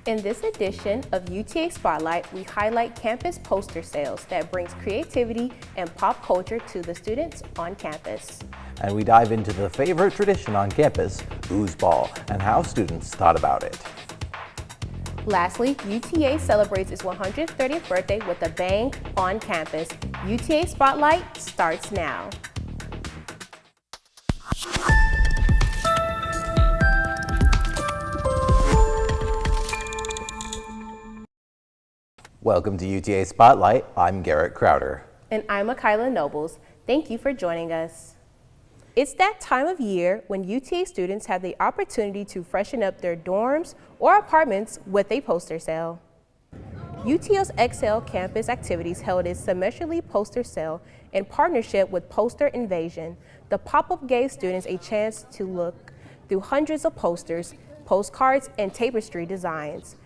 In this edition of UTA Spotlight, we highlight campus poster sales that brings creativity and pop culture to the students on campus. And we dive into the favorite tradition on campus, foosball, and how students thought about it. Lastly, UTA celebrates its 130th birthday with a bang on campus. UTA Spotlight starts now. Welcome to UTA Spotlight. I'm Garrett Crowder. And I'm Makayla Nobles. Thank you for joining us. It's that time of year when UTA students have the opportunity to freshen up their dorms or apartments with a poster sale. UTO's XL campus activities held its semesterly poster sale in partnership with Poster Invasion. The pop-up gave students a chance to look through hundreds of posters, postcards, and tapestry designs.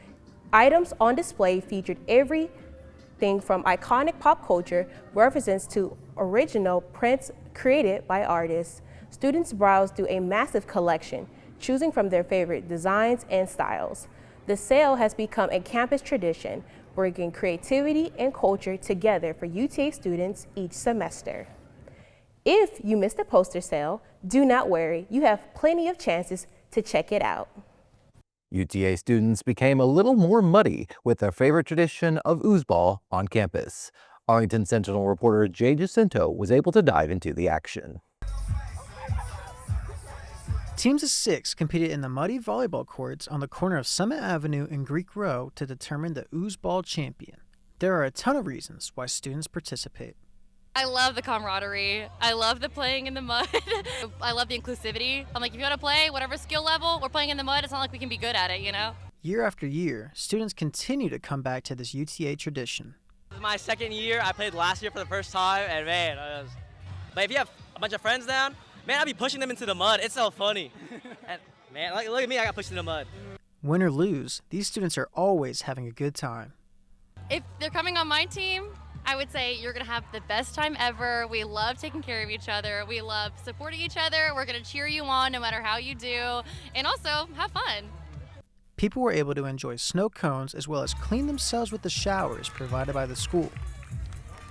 Items on display featured everything from iconic pop culture references to original prints created by artists. Students browsed through a massive collection, choosing from their favorite designs and styles. The sale has become a campus tradition, bringing creativity and culture together for UTA students each semester. If you missed the poster sale, do not worry, you have plenty of chances to check it out. UTA students became a little more muddy with their favorite tradition of foosball on campus. Arlington Sentinel reporter Jay Jacinto was able to dive into the action. Teams of 6 competed in the muddy volleyball courts on the corner of Summit Avenue and Greek Row to determine the foosball champion. There are a ton of reasons why students participate. I love the camaraderie. I love the playing in the mud. I love the inclusivity. I'm like, if you want to play, whatever skill level, we're playing in the mud. It's not like we can be good at it, you know? Year after year, students continue to come back to this UTA tradition. This is my second year. I played last year for the first time, and man, but if you have a bunch of friends down, man, I'll be pushing them into the mud. It's so funny. And man, look at me, I got pushed in the mud. Win or lose, these students are always having a good time. If they're coming on my team, I would say you're going to have the best time ever. We love taking care of each other. We love supporting each other. We're going to cheer you on no matter how you do. And also, have fun. People were able to enjoy snow cones as well as clean themselves with the showers provided by the school.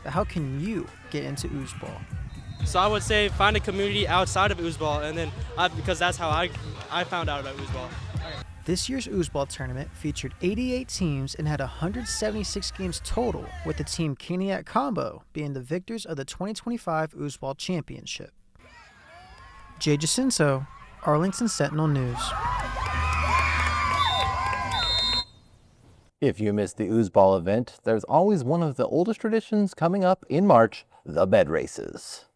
But how can you get into foosball? So I would say find a community outside of foosball, and then because that's how I found out about foosball. This year's foosball tournament featured 88 teams and had 176 games total, with the team Keeniac Combo being the victors of the 2025 foosball championship. Jay Jacinto, Arlington Sentinel News. If you missed the foosball event, there's always one of the oldest traditions coming up in March, the bed races.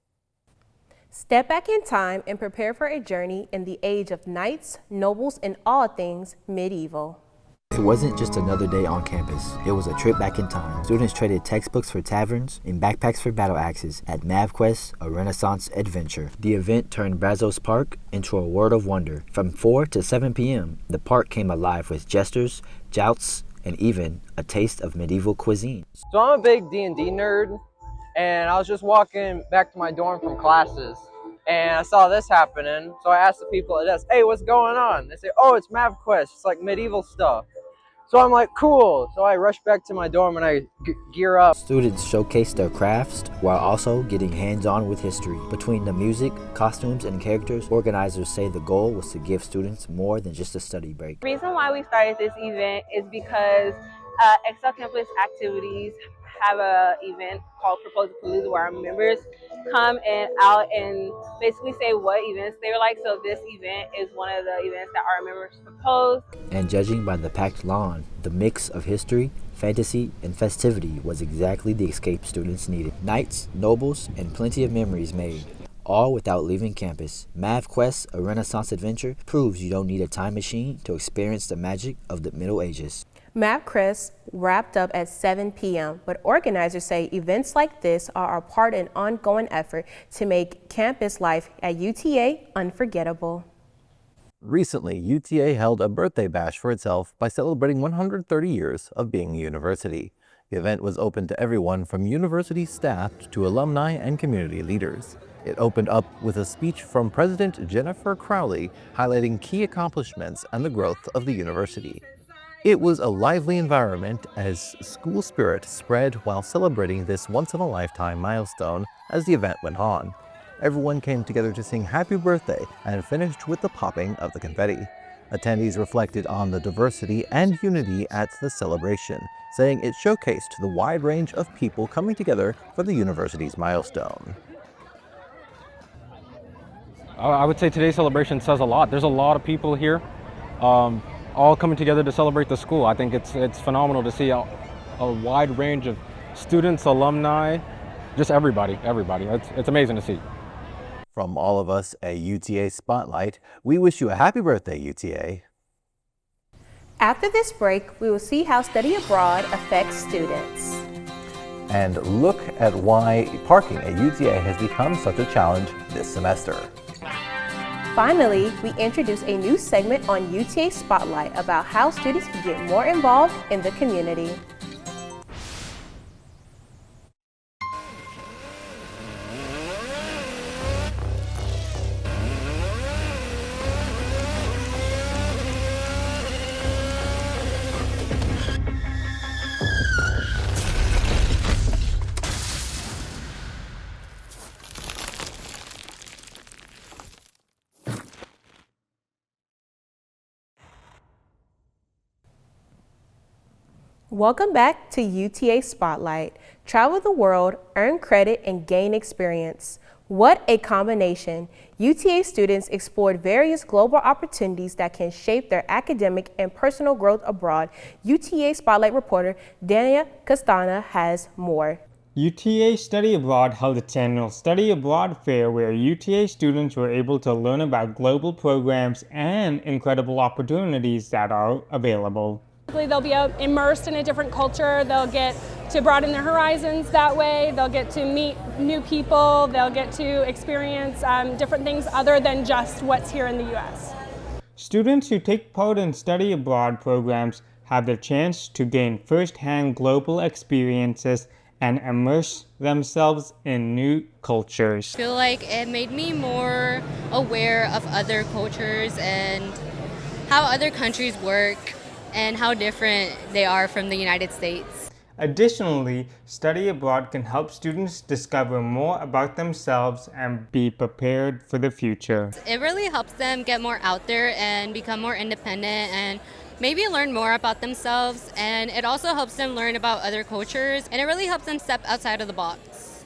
Step back in time and prepare for a journey in the age of knights, nobles, and all things medieval. It wasn't just another day on campus. It was a trip back in time. Students traded textbooks for taverns and backpacks for battle axes at MavQuest, a Renaissance adventure. The event turned Brazos Park into a world of wonder. From 4 to 7 p.m., the park came alive with jesters, jousts, and even a taste of medieval cuisine. So I'm a big D&D nerd, and I was just walking back to my dorm from classes, and I saw this happening. So I asked the people at desk, hey, what's going on? They say, oh, it's MavQuest. It's like medieval stuff. So I'm like, cool. So I rush back to my dorm and I gear up. Students showcased their crafts while also getting hands-on with history. Between the music, costumes, and characters, organizers say the goal was to give students more than just a study break. The reason why we started this event is because XL Campus Activities have an event called Proposal where our members come out and basically say what events they were like. So this event is one of the events that our members proposed. And judging by the packed lawn, the mix of history, fantasy, and festivity was exactly the escape students needed. Knights, nobles, and plenty of memories made, all without leaving campus. MavQuest, a Renaissance adventure, proves you don't need a time machine to experience the magic of the Middle Ages. MavQuest wrapped up at 7 p.m., but organizers say events like this are a part of an ongoing effort to make campus life at UTA unforgettable. Recently, UTA held a birthday bash for itself by celebrating 130 years of being a university. The event was open to everyone from university staff to alumni and community leaders. It opened up with a speech from President Jennifer Crowley highlighting key accomplishments and the growth of the university. It was a lively environment as school spirit spread while celebrating this once-in-a-lifetime milestone as the event went on. Everyone came together to sing happy birthday and finished with the popping of the confetti. Attendees reflected on the diversity and unity at the celebration, saying it showcased the wide range of people coming together for the university's milestone. I would say today's celebration says a lot. There's a lot of people here, all coming together to celebrate the school. I think it's phenomenal to see a wide range of students, alumni, just everybody. It's amazing to see. From all of us at UTA Spotlight, we wish you a happy birthday, UTA. After this break, we will see how study abroad affects students. And look at why parking at UTA has become such a challenge this semester. Finally, we introduce a new segment on UTA Spotlight about how students can get more involved in the community. Welcome back to UTA Spotlight. Travel the world, earn credit, and gain experience. What a combination! UTA students explored various global opportunities that can shape their academic and personal growth abroad. UTA Spotlight reporter Dania Castana has more. UTA Study Abroad held its annual Study Abroad Fair where UTA students were able to learn about global programs and incredible opportunities that are available. They'll be immersed in a different culture, they'll get to broaden their horizons that way, they'll get to meet new people, they'll get to experience different things other than just what's here in the U.S. Students who take part in study abroad programs have the chance to gain first-hand global experiences and immerse themselves in new cultures. I feel like it made me more aware of other cultures and how other countries work and how different they are from the United States. Additionally, study abroad can help students discover more about themselves and be prepared for the future. It really helps them get more out there and become more independent and maybe learn more about themselves, and it also helps them learn about other cultures, and it really helps them step outside of the box.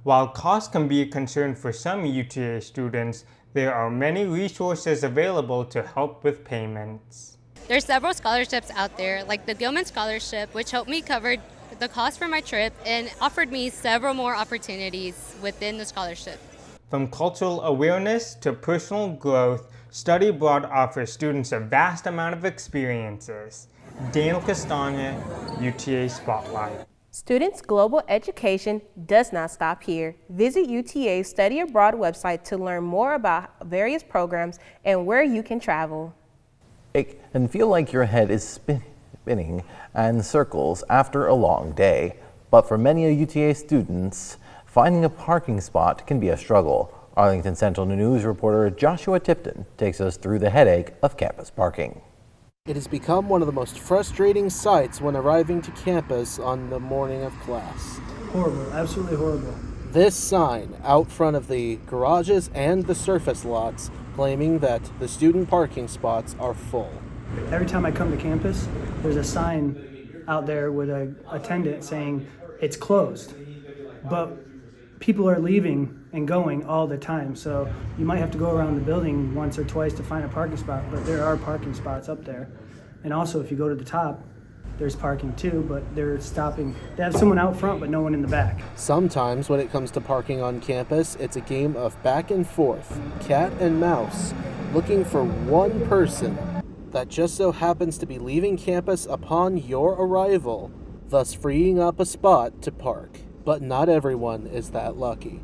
While cost can be a concern for some UTA students, there are many resources available to help with payments. There's several scholarships out there, like the Gilman Scholarship, which helped me cover the cost for my trip and offered me several more opportunities within the scholarship. From cultural awareness to personal growth, Study Abroad offers students a vast amount of experiences. Daniel Castagna, UTA Spotlight. Students' global education does not stop here. Visit UTA's Study Abroad website to learn more about various programs and where you can travel. It can feel like your head is spinning in circles after a long day, but for many UTA students, finding a parking spot can be a struggle. Arlington Central News reporter Joshua Tipton takes us through the headache of campus parking. It has become one of the most frustrating sights when arriving to campus on the morning of class. Horrible, absolutely horrible. This sign out front of the garages and the surface lots claiming that the student parking spots are full. Every time I come to campus, there's a sign out there with an attendant saying it's closed. But people are leaving and going all the time, so you might have to go around the building once or twice to find a parking spot, but there are parking spots up there. And also, if you go to the top, there's parking too, but they're stopping. They have someone out front, but no one in the back. Sometimes when it comes to parking on campus, it's a game of back and forth, cat and mouse, looking for one person that just so happens to be leaving campus upon your arrival, thus freeing up a spot to park. But not everyone is that lucky.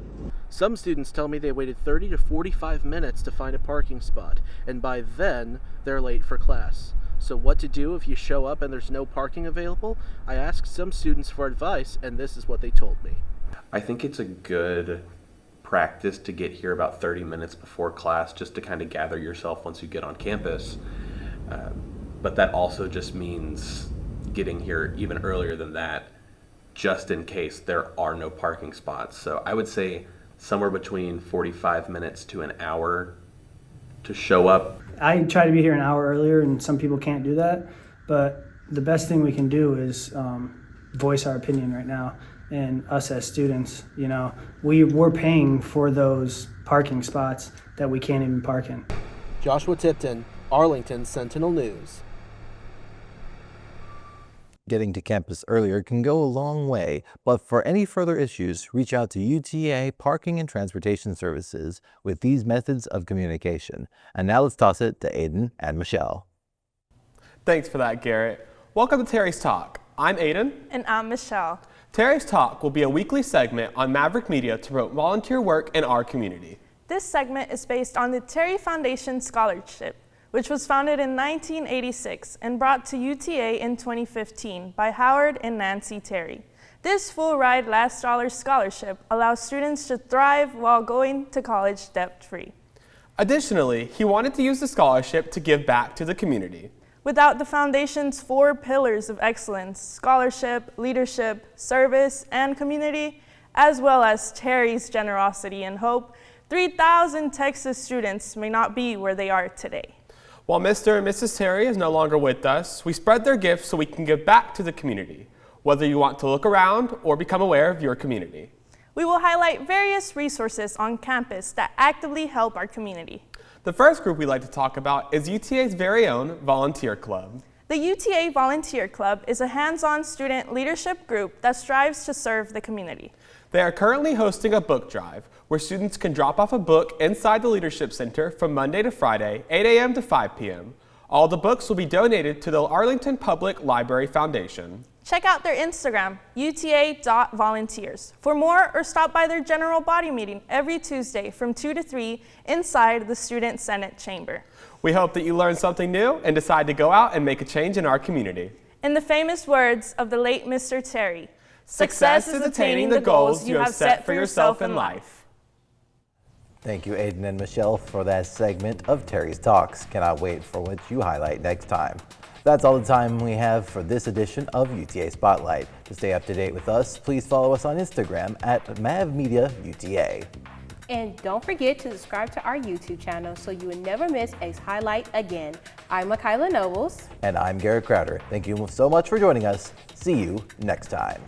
Some students tell me they waited 30 to 45 minutes to find a parking spot, and by then, they're late for class. So what to do if you show up and there's no parking available? I asked some students for advice, and this is what they told me. I think it's a good practice to get here about 30 minutes before class just to kind of gather yourself once you get on campus. but that also just means getting here even earlier than that, just in case there are no parking spots. So I would say somewhere between 45 minutes to an hour to show up. I try to be here an hour earlier, and some people can't do that, but the best thing we can do is voice our opinion right now. And us as students, you know, we're paying for those parking spots that we can't even park in. Joshua Tipton, Arlington Sentinel News. Getting to campus earlier can go a long way, but for any further issues, reach out to UTA Parking and Transportation Services with these methods of communication. And now let's toss it to Aiden and Michelle. Thanks for that, Garrett. Welcome to Terry's Talk. I'm Aiden. And I'm Michelle. Terry's Talk will be a weekly segment on Maverick Media to promote volunteer work in our community. This segment is based on the Terry Foundation Scholarship, which was founded in 1986 and brought to UTA in 2015 by Howard and Nancy Terry. This full-ride last dollar scholarship allows students to thrive while going to college debt-free. Additionally, he wanted to use the scholarship to give back to the community. Without the foundation's 4 pillars of excellence, scholarship, leadership, service, and community, as well as Terry's generosity and hope, 3,000 Texas students may not be where they are today. While Mr. and Mrs. Terry is no longer with us, we spread their gifts so we can give back to the community, whether you want to look around or become aware of your community. We will highlight various resources on campus that actively help our community. The first group we'd like to talk about is UTA's very own Volunteer Club. The UTA Volunteer Club is a hands-on student leadership group that strives to serve the community. They are currently hosting a book drive where students can drop off a book inside the Leadership Center from Monday to Friday, 8 a.m. to 5 p.m. All the books will be donated to the Arlington Public Library Foundation. Check out their Instagram, uta.volunteers, for more, or stop by their general body meeting every Tuesday from 2 to 3 inside the Student Senate Chamber. We hope that you learn something new and decide to go out and make a change in our community. In the famous words of the late Mr. Terry, success is attaining the goals you have set for yourself in life. Thank you, Aiden and Michelle, for that segment of Terry's Talks. Cannot wait for what you highlight next time. That's all the time we have for this edition of UTA Spotlight. To stay up to date with us, please follow us on Instagram at MavMediaUTA. And don't forget to subscribe to our YouTube channel so you will never miss a highlight again. I'm Makayla Nobles. And I'm Garrett Crowder. Thank you so much for joining us. See you next time.